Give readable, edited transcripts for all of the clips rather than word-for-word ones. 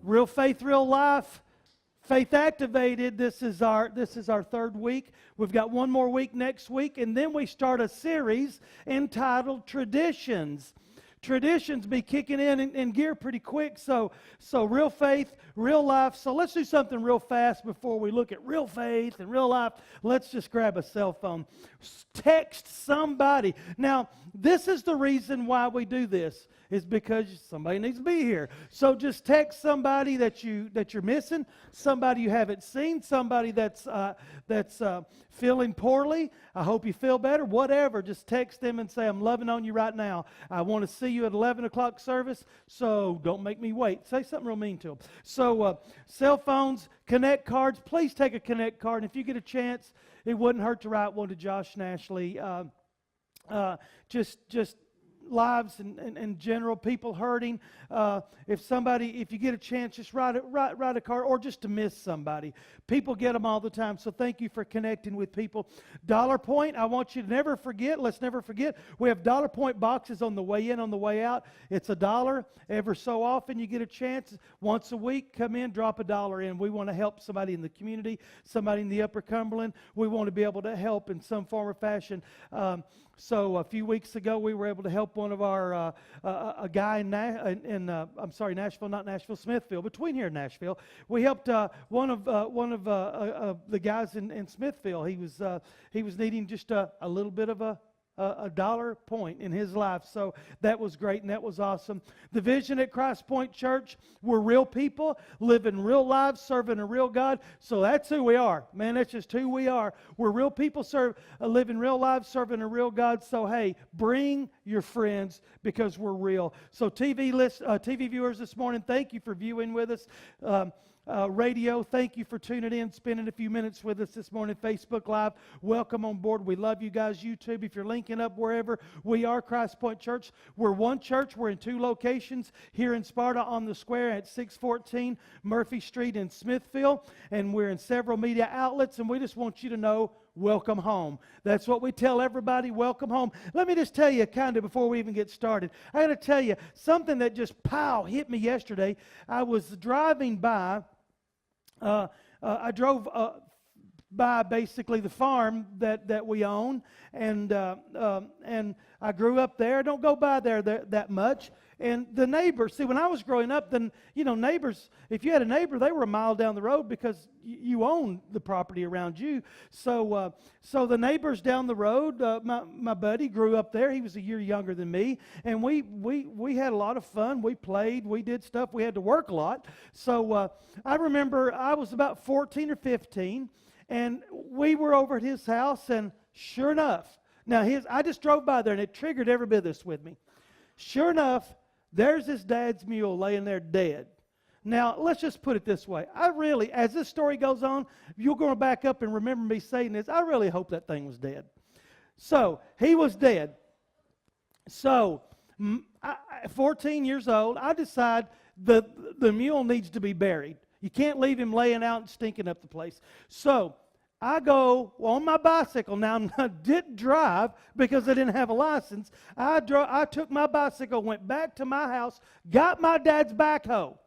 Real Faith, Real Life, Faith Activated. This is our third week. We've got one more week next week, and then we start a series entitled Traditions. Traditions be kicking in gear pretty quick. So real faith, real life. So let's do something real fast before we look at real faith and real life. Let's just grab a cell phone. Text somebody. Now, this is the reason why we do this, is because somebody needs to be here. So just text somebody that you're missing, somebody you haven't seen, somebody that's feeling poorly. I hope you feel better. Whatever, just text them and say, I'm loving on you right now. I want to see you at 11 o'clock service, so don't make me wait. Say something real mean to them. So cell phones, Connect cards. Please take a Connect card. And if you get a chance, it wouldn't hurt to write one to Josh and Ashley. Just lives in general, people hurting. If you get a chance, just write a card, or just to miss somebody. People get them all the time, so thank you for connecting with people. Dollar Point, I want you to never forget, let's never forget, we have Dollar Point boxes on the way in, on the way out. It's $1. Ever so often you get a chance, once a week, come in, drop $1 in. We want to help somebody in the community, somebody in the Upper Cumberland. We want to be able to help in some form or fashion. So a few weeks ago, we were able to help one of our a guy in Nashville, not Nashville, Smithfield, between here and Nashville. We helped one of the guys in Smithfield. He was needing just a little bit of a dollar point in his life. So that was great and that was awesome. The vision at Christ Point Church, we're real people, living real lives, serving a real God. So that's who we are. Man, that's just who we are. We're real people, living real lives, serving a real God. So hey, bring your friends because we're real. So TV viewers this morning, thank you for viewing with us. Radio, thank you for tuning in, spending a few minutes with us this morning. Facebook Live, welcome on board. We love you guys. YouTube, if you're linking up wherever, we are Christ Point Church. We're one church. We're in 2 locations here in Sparta on the square at 614 Murphy Street in Smithfield. And we're in several media outlets, and we just want you to know, welcome home. That's what we tell everybody, welcome home. Let me just tell you, kind of before we even get started, I got to tell you something that just hit me yesterday. I was driving by. I drove by basically the farm that we own, and I grew up there. Don't go by there that much. And the neighbors, see, when I was growing up, then, neighbors, if you had a neighbor, they were a mile down the road because you owned the property around you. So the neighbors down the road, my buddy grew up there. He was a year younger than me. And we had a lot of fun. We played. We did stuff. We had to work a lot. So I remember I was about 14 or 15, and we were over at his house, and sure enough, I just drove by there, and it triggered every bit of this with me. Sure enough, there's his dad's mule laying there dead. Now, let's just put it this way. As this story goes on, you're going to back up and remember me saying this. I really hope that thing was dead. So, he was dead. So, 14 years old, I decide the mule needs to be buried. You can't leave him laying out and stinking up the place. So, I go on my bicycle. Now, I didn't drive because I didn't have a license. I took my bicycle, went back to my house, got my dad's backhoe.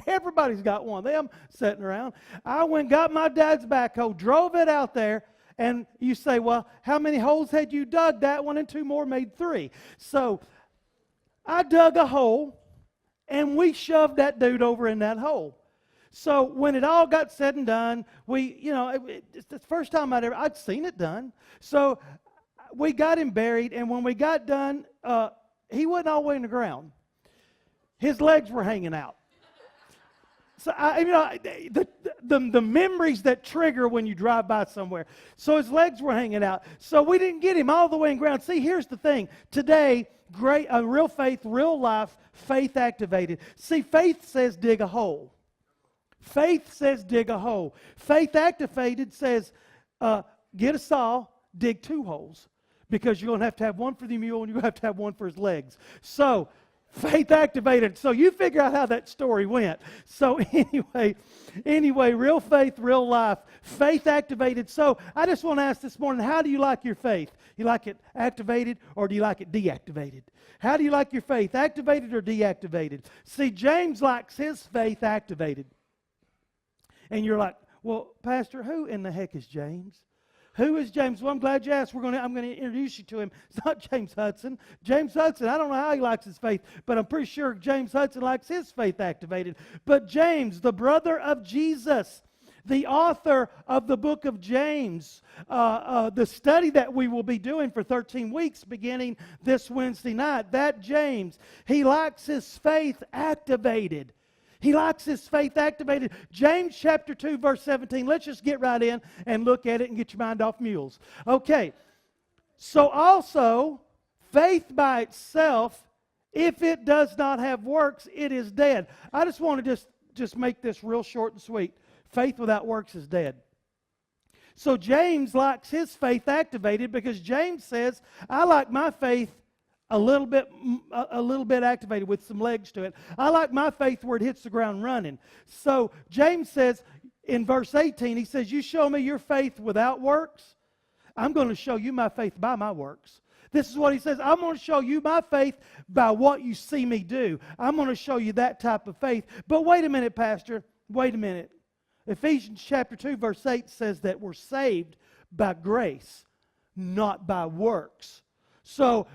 Everybody's got one of them sitting around. I went, got my dad's backhoe, drove it out there, and you say, well, how many holes had you dug? That one and 2 more made 3. So I dug a hole, and we shoved that dude over in that hole. So when it all got said and done, it's the first time I'd seen it done. So we got him buried, and when we got done, he wasn't all the way in the ground. His legs were hanging out. So the memories that trigger when you drive by somewhere. So his legs were hanging out. So we didn't get him all the way in the ground. See, here's the thing. Today, real faith, real life, faith activated. See, faith says dig a hole. Faith says dig a hole. Faith activated says get a saw, dig 2 holes. Because you're going to have one for the mule and you're going to have one for his legs. So Faith activated. So you figure out how that story went. So anyway, real faith, real life. Faith activated. So I just want to ask this morning, how do you like your faith? You like it activated or do you like it deactivated? How do you like your faith? Activated or deactivated? See, James likes his faith activated. And you're like, well, Pastor, who in the heck is James? Who is James? Well, I'm glad you asked. I'm going to introduce you to him. It's not James Hudson. James Hudson, I don't know how he likes his faith, but I'm pretty sure James Hudson likes his faith activated. But James, the brother of Jesus, the author of the book of James, the study that we will be doing for 13 weeks beginning this Wednesday night, that James, he likes his faith activated. He likes his faith activated. James chapter 2, verse 17. Let's just get right in and look at it and get your mind off mules. Okay. So also, faith by itself, if it does not have works, it is dead. I just want to just make this real short and sweet. Faith without works is dead. So James likes his faith activated because James says, I like my faith a little bit activated with some legs to it. I like my faith where it hits the ground running. So James says in verse 18, he says, you show me your faith without works, I'm going to show you my faith by my works. This is what he says. I'm going to show you my faith by what you see me do. I'm going to show you that type of faith. But wait a minute, Pastor. Wait a minute. Ephesians chapter 2, verse 8 says that we're saved by grace, not by works. So,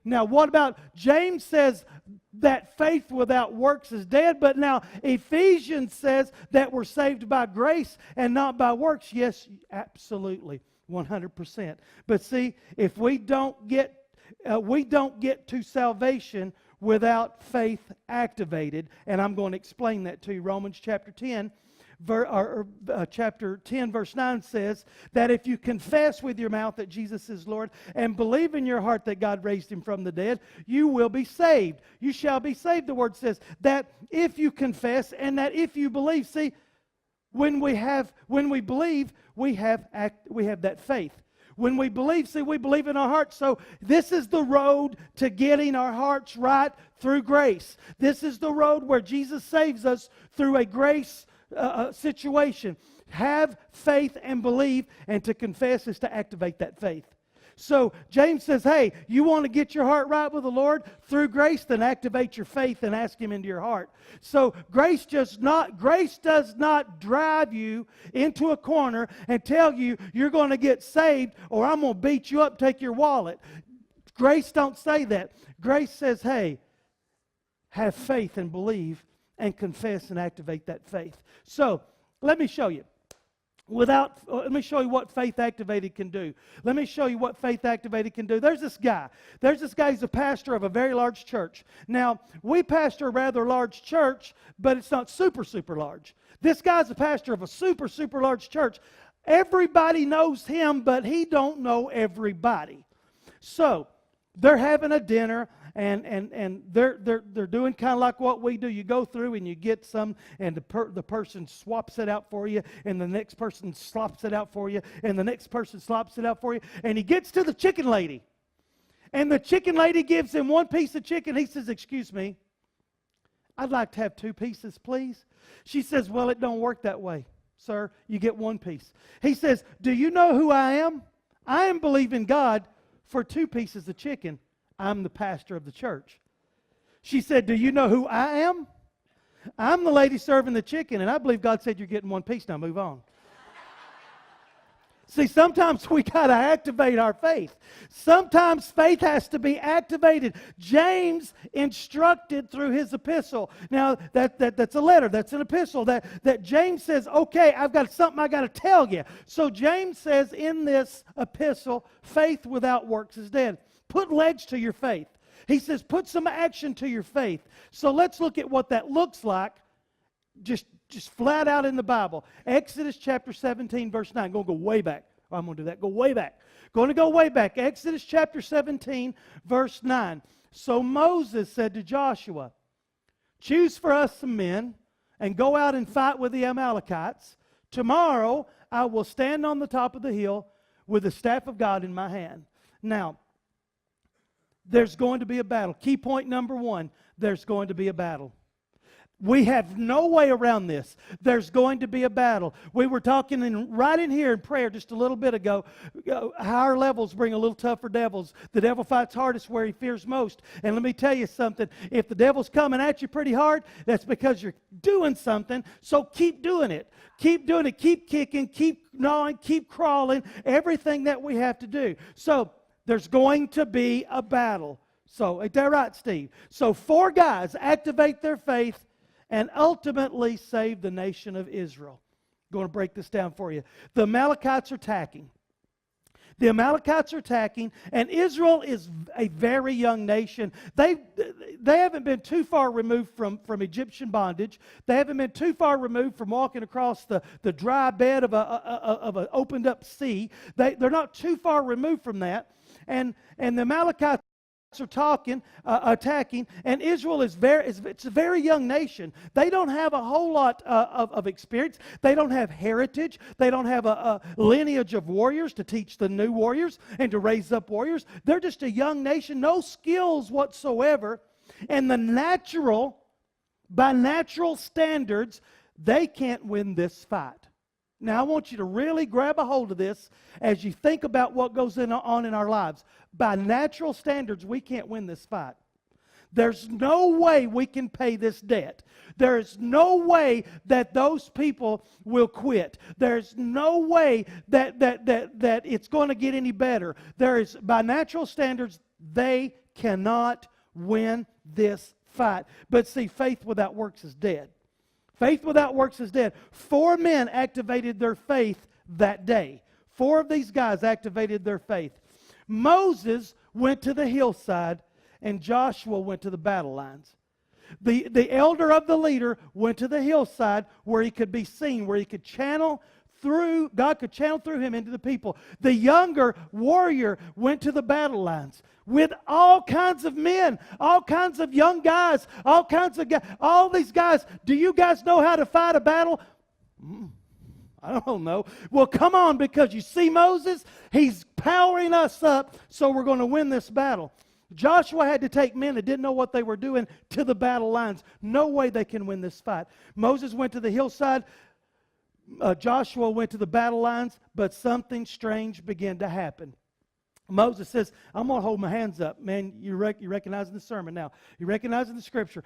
now what about, James says that faith without works is dead, but now Ephesians says that we're saved by grace and not by works. Yes, absolutely, 100%. But see, if we don't get to salvation without faith activated, and I'm going to explain that to you. Romans chapter 10, chapter 10, verse 9 says that if you confess with your mouth that Jesus is Lord and believe in your heart that God raised him from the dead, you will be saved. You shall be saved. The word says that if you confess and that if you believe. See, when we believe, we have that faith. When we believe, see, we believe in our hearts. So this is the road to getting our hearts right through grace. This is the road where Jesus saves us through a grace situation. Have faith and believe, and to confess is to activate that faith. So James says, hey, you want to get your heart right with the Lord through grace, then activate your faith and ask him into your heart. So grace does not drive you into a corner and tell you you're going to get saved or I'm going to beat you up, take your wallet. Grace don't say that. Grace says, hey, have faith and believe and confess and activate that faith. So, let me show you. Let me show you what faith activated can do. Let me show you what faith activated can do. There's this guy. He's a pastor of a very large church. Now, we pastor a rather large church, but it's not super, super large. This guy's a pastor of a super, super large church. Everybody knows him, but he don't know everybody. So, they're having a dinner. And they're doing kind of like what we do. You go through and you get some, and the person swaps it out for you, and the next person slops it out for you, and the next person slops it out for you, and he gets to the chicken lady, and the chicken lady gives him one piece of chicken. He says, "Excuse me, I'd like to have 2 pieces, please." She says, "Well, it don't work that way, sir. You get 1 piece." He says, "Do you know who I am? I am believing God for 2 pieces of chicken. I'm the pastor of the church." She said, "Do you know who I am? I'm the lady serving the chicken, and I believe God said you're getting 1 piece. Now move on." See, sometimes we got to activate our faith. Sometimes faith has to be activated. James instructed through his epistle. Now, that's a letter. That's an epistle. That James says, okay, I've got something I got to tell you. So James says in this epistle, faith without works is dead. Put legs to your faith. He says, put some action to your faith. So let's look at what that looks like just flat out in the Bible. Exodus chapter 17, verse 9. Going to go way back. Oh, I'm going to do that. Go way back. Going to go way back. Exodus chapter 17, verse 9. So Moses said to Joshua, "Choose for us some men and go out and fight with the Amalekites. Tomorrow I will stand on the top of the hill with the staff of God in my hand." Now, there's going to be a battle. Key point number 1. there's going to be a battle. We have no way around this. There's going to be a battle. We were talking right in here in prayer just a little bit ago. Higher levels bring a little tougher devils. The devil fights hardest where he fears most. And let me tell you something. If the devil's coming at you pretty hard, that's because you're doing something. So keep doing it. Keep doing it. Keep kicking. Keep gnawing. Keep crawling. Everything that we have to do. So there's going to be a battle. So, ain't that right, Steve? So 4 guys activate their faith and ultimately save the nation of Israel. I'm going to break this down for you. The Amalekites are attacking. The Amalekites are attacking, and Israel is a very young nation. They haven't been too far removed from Egyptian bondage. They haven't been too far removed from walking across the dry bed of an opened up sea. They're not too far removed from that. And the Amalekites are attacking, and Israel it's a very young nation. They don't have a whole lot of experience. They don't have heritage. They don't have a lineage of warriors to teach the new warriors and to raise up warriors. They're just a young nation, no skills whatsoever. And by natural standards, they can't win this fight. Now, I want you to really grab a hold of this as you think about what goes on in our lives. By natural standards, we can't win this fight. There's no way we can pay this debt. There's no way that those people will quit. There's no way that it's going to get any better. By natural standards, they cannot win this fight. But see, faith without works is dead. Faith without works is dead. 4 men activated their faith that day. 4 of these guys activated their faith. Moses went to the hillside, and Joshua went to the battle lines. The elder of the leader went to the hillside where he could be seen, where he could God could channel through him into the people. The younger warrior went to the battle lines with all kinds of men, all kinds of young guys, all kinds of guys, all these guys. Do you guys know how to fight a battle? I don't know. Well, come on, because you see Moses, he's powering us up, so we're going to win this battle. Joshua had to take men that didn't know what they were doing to the battle lines. No way they can win this fight. Moses went to the hillside. Joshua went to the battle lines, but something strange began to happen. Moses says, I'm going to hold my hands up. Man, you're recognizing the sermon now. You're recognizing the scripture.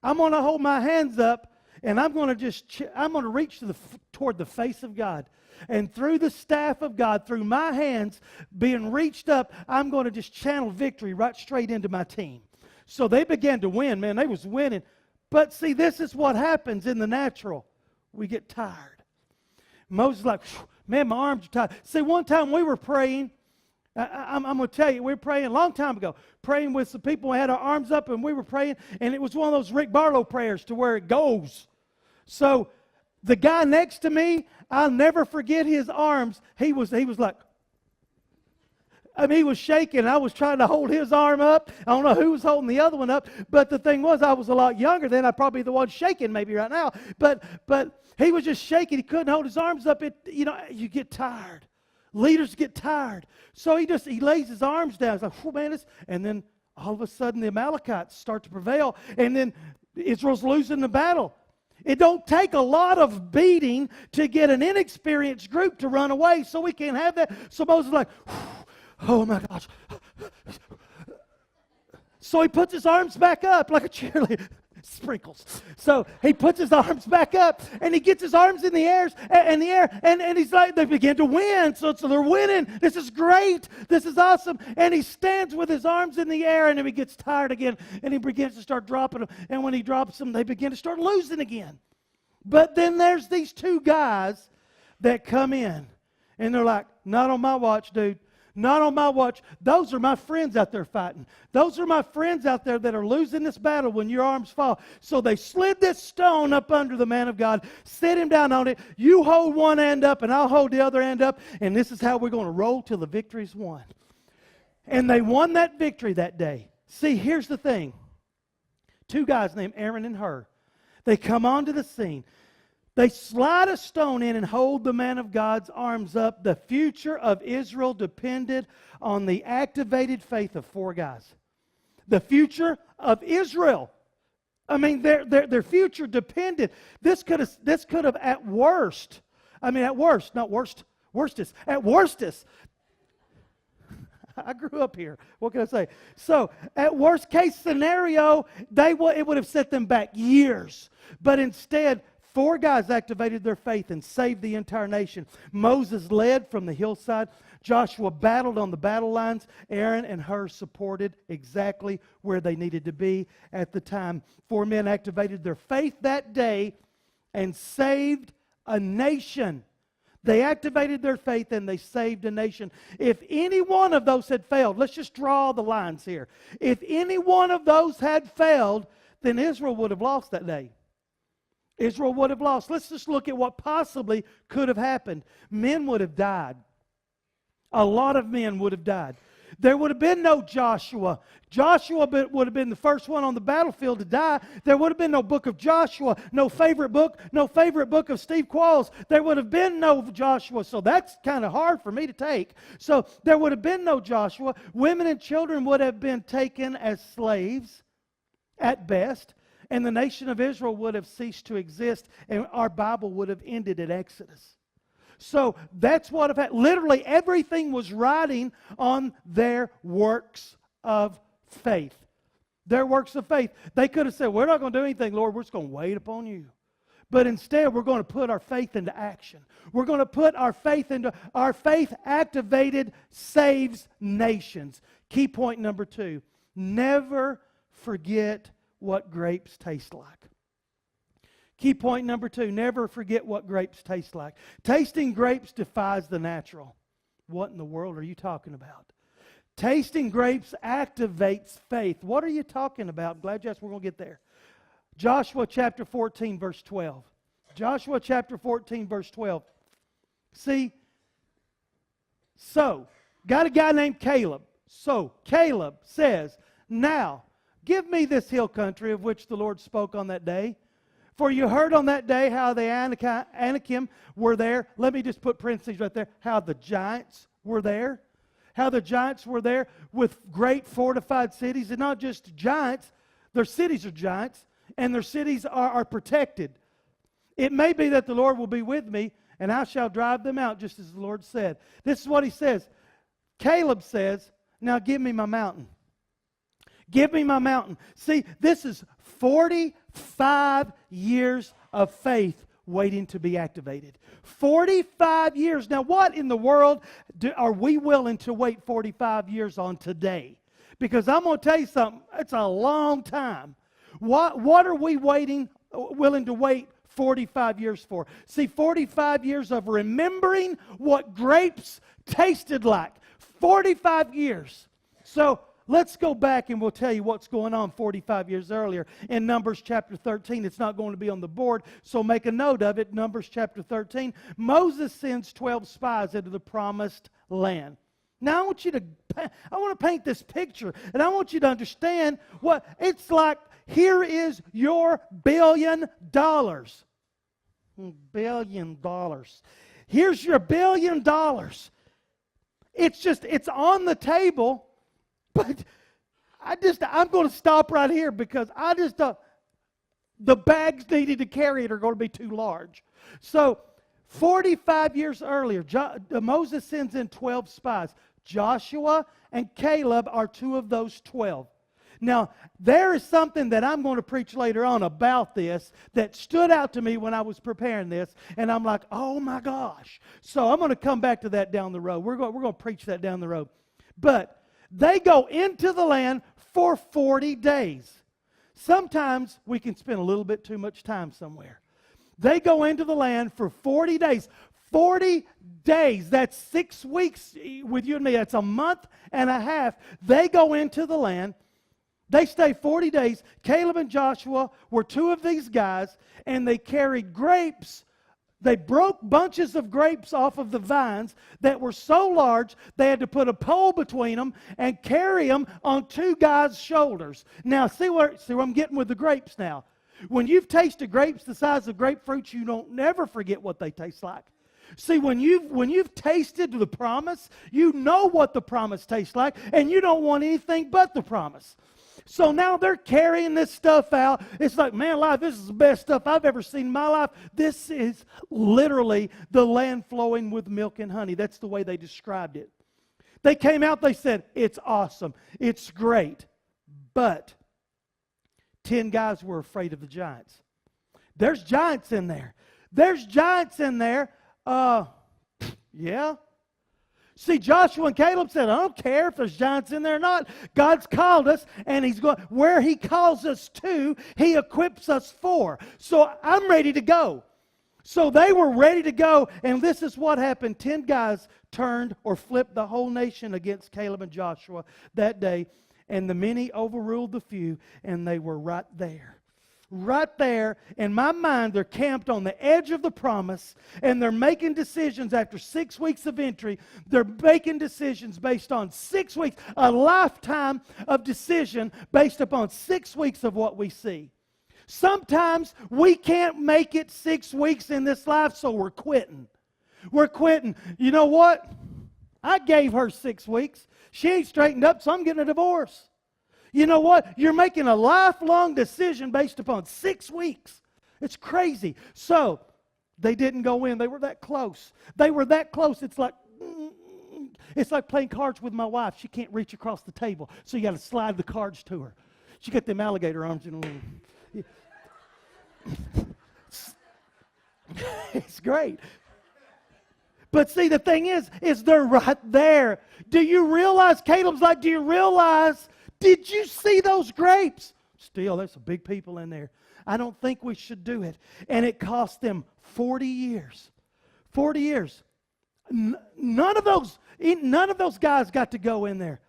I'm going to hold my hands up, and I'm going to reach toward the face of God. And through the staff of God, through my hands being reached up, I'm going to just channel victory right straight into my team. So they began to win, man. They was winning. But see, this is what happens in the natural. We get tired. Moses is like, man, my arms are tired. See, one time we were praying. I'm going to tell you, we were praying a long time ago, praying with some people. We had our arms up and we were praying, and it was one of those Rick Barlow prayers to where it goes. So the guy next to me, I'll never forget his arms. He was like, he was shaking. I was trying to hold his arm up. I don't know who was holding the other one up, but the thing was, I was a lot younger then. I'd probably be the one shaking maybe right now. But he was just shaking. He couldn't hold his arms up. You get tired. Leaders get tired. So he lays his arms down. He's like, oh man, and then all of a sudden the Amalekites start to prevail, and then Israel's losing the battle. It don't take a lot of beating to get an inexperienced group to run away, so we can't have that. So Moses is like, oh my gosh. So he puts his arms back up like a cheerleader. Sprinkles. So he puts his arms back up, and he gets his arms in the air, and he's like, they begin to win. So they're winning. This is great. This is awesome. And he stands with his arms in the air, and then he gets tired again, and he begins to start dropping them. And when he drops them, they begin to start losing again. But then there's these 2 guys that come in, and they're like, not on my watch, dude. Not on my watch. Those are my friends out there fighting. Those are my friends out there that are losing this battle when your arms fall. So they slid this stone up under the man of God, set him down on it. You hold one end up and I'll hold the other end up, and this is how we're going to roll till the victory's won. And they won that victory that day. See, here's the thing. 2 guys named Aaron and Hur. They come onto the scene. They slide a stone in and hold the man of God's arms up. The future of Israel depended on the activated faith of 4 guys. The future of Israel I mean, their future depended. This could have at worst, at worst, not worst, worstest, at worstest. I grew up here. What can I say? So, at worst case scenario, it would have set them back years. But instead, 4 guys activated their faith and saved the entire nation. Moses led from the hillside. Joshua battled on the battle lines. Aaron and Hur supported exactly where they needed to be at the time. 4 men activated their faith that day and saved a nation. They activated their faith and they saved a nation. If any one of those had failed, let's just draw the lines here. If any one of those had failed, then Israel would have lost that day. Israel would have lost. Let's just look at what possibly could have happened. Men would have died. A lot of men would have died. There would have been no Joshua. Joshua would have been the first one on the battlefield to die. There would have been no book of Joshua, no favorite book of Steve Qualls. There would have been no Joshua. So that's kind of hard for me to take. So there would have been no Joshua. Women and children would have been taken as slaves at best. And the nation of Israel would have ceased to exist, and our Bible would have ended at Exodus. So that's what have happened. Literally everything was riding on their works of faith. Their works of faith. They could have said, we're not going to do anything, Lord. We're just going to wait upon you. But instead, we're going to put our faith into action. We're going to put our faith into... Our faith activated saves nations. Key point number 2. Never forget what grapes taste like. Key point number 2, never forget what grapes taste like. Tasting grapes defies the natural. What in the world are you talking about? Tasting grapes activates faith. What are you talking about? I'm glad you asked. We're going to get there. Joshua chapter 14, verse 12. Joshua chapter 14, verse 12. See, so, got a guy named Caleb. So, Caleb says, now, give me this hill country of which the Lord spoke on that day. For you heard on that day how the Anakim were there. Let me just put parentheses right there. How the giants were there. How the giants were there with great fortified cities. And not just giants. Their cities are giants. And their cities are protected. It may be that the Lord will be with me. And I shall drive them out just as the Lord said. This is what he says. Caleb says, now give me my mountain. Give me my mountain. See, this is 45 years of faith waiting to be activated. 45 years. Now, what in the world are we willing to wait 45 years on today? Because I'm going to tell you something. It's a long time. What are we willing to wait 45 years for? See, 45 years of remembering what grapes tasted like. 45 years. So, let's go back and we'll tell you what's going on 45 years earlier. In Numbers chapter 13, it's not going to be on the board, so make a note of it. Numbers chapter 13, Moses sends 12 spies into the promised land. Now I want to paint this picture, and I want you to understand what it's like. Here is your $1 billion. $1 billion. Here's your $1 billion. It's on the table. But I'm going to stop right here because the bags needed to carry it are going to be too large. So 45 years earlier, Moses sends in 12 spies. Joshua and Caleb are 2 of those 12. Now, there is something that I'm going to preach later on about this that stood out to me when I was preparing this, and I'm like, oh my gosh. So I'm going to come back to that down the road. We're going to preach that down the road. But they go into the land for 40 days. Sometimes we can spend a little bit too much time somewhere. They go into the land for 40 days. 40 days. That's 6 weeks with you and me. That's a month and a half. They go into the land. They stay 40 days. Caleb and Joshua were 2 of these guys, and they carried grapes. They broke bunches of grapes off of the vines that were so large they had to put a pole between them and carry them on 2 guys' shoulders. Now, see where I'm getting with the grapes now. When you've tasted grapes the size of grapefruits, you don't never forget what they taste like. See, when you've tasted the promise, you know what the promise tastes like, and you don't want anything but the promise. So now they're carrying this stuff out. It's like, man, life, this is the best stuff I've ever seen in my life. This is literally the land flowing with milk and honey. That's the way they described it. They came out, they said, it's awesome. It's great. But 10 guys were afraid of the giants. There's giants in there. There's giants in there. Yeah. See, Joshua and Caleb said, I don't care if there's giants in there or not. God's called us, and He's going where He calls us to, He equips us for. So I'm ready to go. So they were ready to go, and this is what happened. 10 guys turned or flipped the whole nation against Caleb and Joshua that day, and the many overruled the few, and they were right there. Right there, in my mind, they're camped on the edge of the promise, and they're making decisions after 6 weeks of entry. They're making decisions based on 6 weeks, a lifetime of decision based upon 6 weeks of what we see. Sometimes we can't make it 6 weeks in this life, so we're quitting. We're quitting. You know what? I gave her 6 weeks. She ain't straightened up, so I'm getting a divorce. You know what? You're making a lifelong decision based upon 6 weeks. It's crazy. So, they didn't go in. They were that close. They were that close. It's like playing cards with my wife. She can't reach across the table, so you got to slide the cards to her. She got them alligator arms in a little. It's great. But see, the thing is they're right there. Do you realize, Caleb's like, do you realize, did you see those grapes? Still, there's some big people in there. I don't think we should do it. And it cost them 40 years. 40 years. None of those guys got to go in there.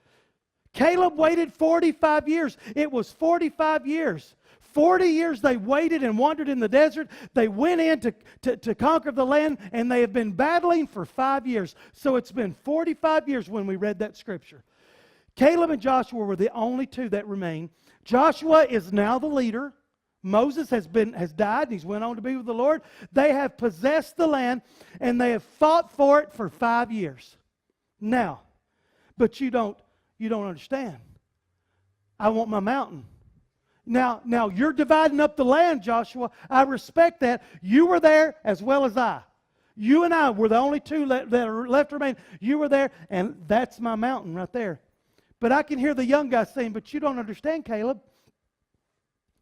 Caleb waited 45 years. It was 45 years. 40 years they waited and wandered in the desert. They went in to conquer the land, and they have been battling for 5 years. So it's been 45 years when we read that scripture. Caleb and Joshua were the only two that remain. Joshua is now the leader. Moses has died, and he's went on to be with the Lord. They have possessed the land, and they have fought for it for 5 years. Now, but you don't understand. I want my mountain. Now you're dividing up the land, Joshua. I respect that. You were there as well as I. You and I were the only two that are left remain. You were there, and that's my mountain right there. But I can hear the young guy saying, but you don't understand, Caleb.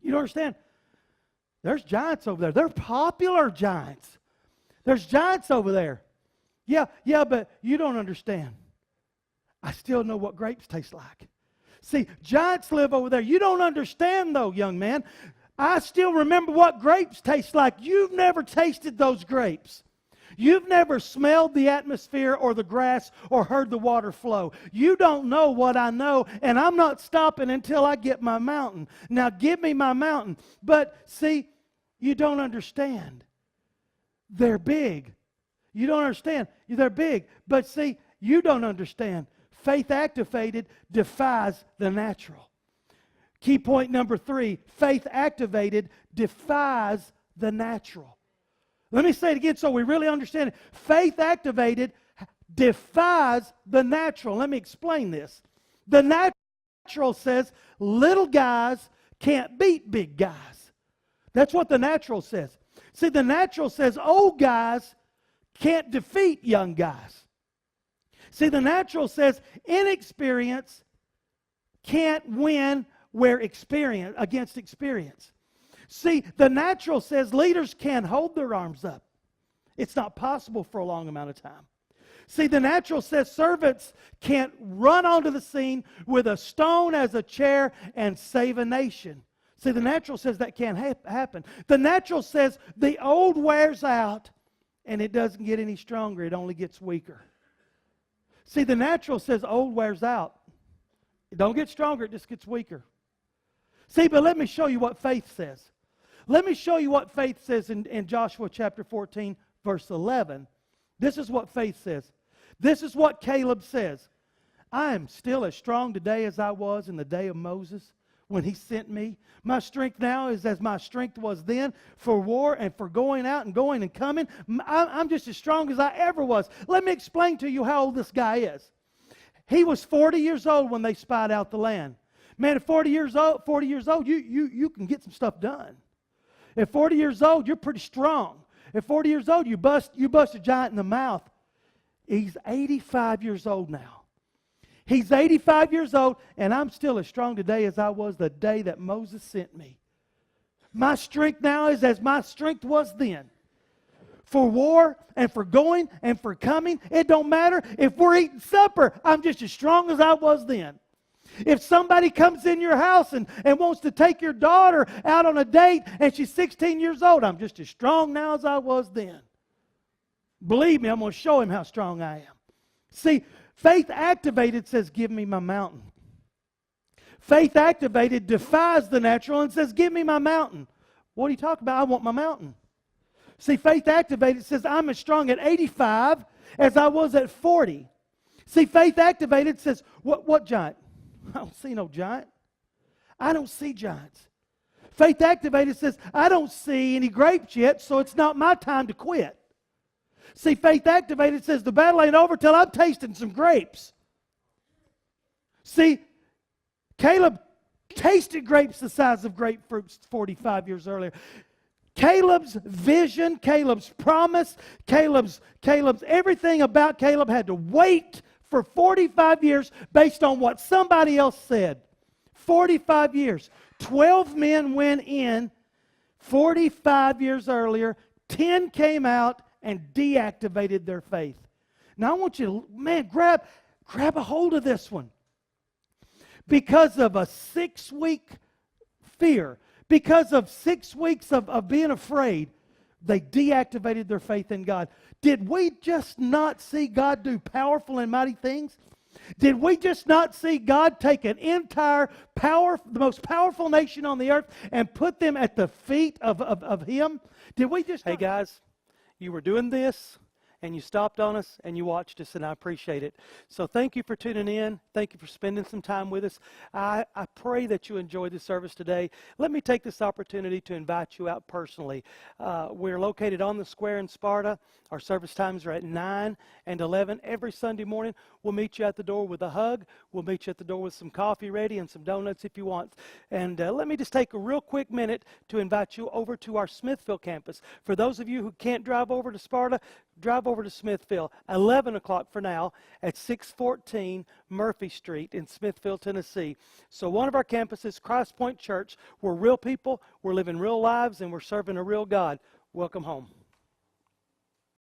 You don't understand. There's giants over there. They're popular giants. There's giants over there. Yeah, but you don't understand. I still know what grapes taste like. See, giants live over there. You don't understand, though, young man. I still remember what grapes taste like. You've never tasted those grapes. You've never smelled the atmosphere or the grass or heard the water flow. You don't know what I know, and I'm not stopping until I get my mountain. Now, give me my mountain. But, see, you don't understand. They're big. You don't understand. They're big. But, see, you don't understand. Faith activated defies the natural. Key point number 3, faith activated defies the natural. Let me say it again so we really understand it. Faith activated defies the natural. Let me explain this. The natural says little guys can't beat big guys. That's what the natural says. See, the natural says old guys can't defeat young guys. See, the natural says inexperience can't win against experience. See, the natural says leaders can't hold their arms up. It's not possible for a long amount of time. See, the natural says servants can't run onto the scene with a stone as a chair and save a nation. See, the natural says that can't happen. The natural says the old wears out and it doesn't get any stronger. It only gets weaker. See, the natural says old wears out. It don't get stronger, it just gets weaker. See, but let me show you what faith says. Let me show you what faith says in Joshua chapter 14, verse 11. This is what faith says. This is what Caleb says. I am still as strong today as I was in the day of Moses when he sent me. My strength now is as my strength was then for war and for going out and going and coming. I'm just as strong as I ever was. Let me explain to you how old this guy is. He was 40 years old when they spied out the land. Man, at 40 years old, you can get some stuff done. At 40 years old, you're pretty strong. At 40 years old, you bust a giant in the mouth. He's 85 years old now. He's 85 years old, and I'm still as strong today as I was the day that Moses sent me. My strength now is as my strength was then. For war and for going and for coming, it don't matter. If we're eating supper, I'm just as strong as I was then. If somebody comes in your house and wants to take your daughter out on a date and she's 16 years old, I'm just as strong now as I was then. Believe me, I'm going to show him how strong I am. See, faith activated says, give me my mountain. Faith activated defies the natural and says, give me my mountain. What are you talking about? I want my mountain. See, faith activated says, I'm as strong at 85 as I was at 40. See, faith activated says, what giant? I don't see no giant. I don't see giants. Faith activated says, I don't see any grapes yet, so it's not my time to quit. See, faith activated says, the battle ain't over till I'm tasting some grapes. See, Caleb tasted grapes the size of grapefruits 45 years earlier. Caleb's vision, Caleb's promise, Caleb's everything about Caleb had to wait for 45 years based on what somebody else said. 45 years. 12 men went in 45 years earlier. 10 came out and deactivated their faith. Now I want you to, man, grab a hold of this one. Because of a 6-week fear, because of 6 weeks of being afraid, they deactivated their faith in God. Did we just not see God do powerful and mighty things? Did we just not see God take an entire the most powerful nation on the earth and put them at the feet of Him? Did we just... Hey guys, you were doing this and you stopped on us and you watched us, and I appreciate it. So thank you for tuning in. Thank you for spending some time with us. I pray that you enjoyed the service today. Let me take this opportunity to invite you out personally. We're located on the square in Sparta. Our service times are at 9 and 11 every Sunday morning. We'll meet you at the door with a hug. We'll meet you at the door with some coffee ready and some donuts if you want. And let me just take a real quick minute to invite you over to our Smithville campus. For those of you who can't drive over to Sparta, drive over to Smithville, 11 o'clock for now, at 614 Murphy Street in Smithville, Tennessee. So one of our campuses, Christ Point Church, we're real people, we're living real lives, and we're serving a real God. Welcome home.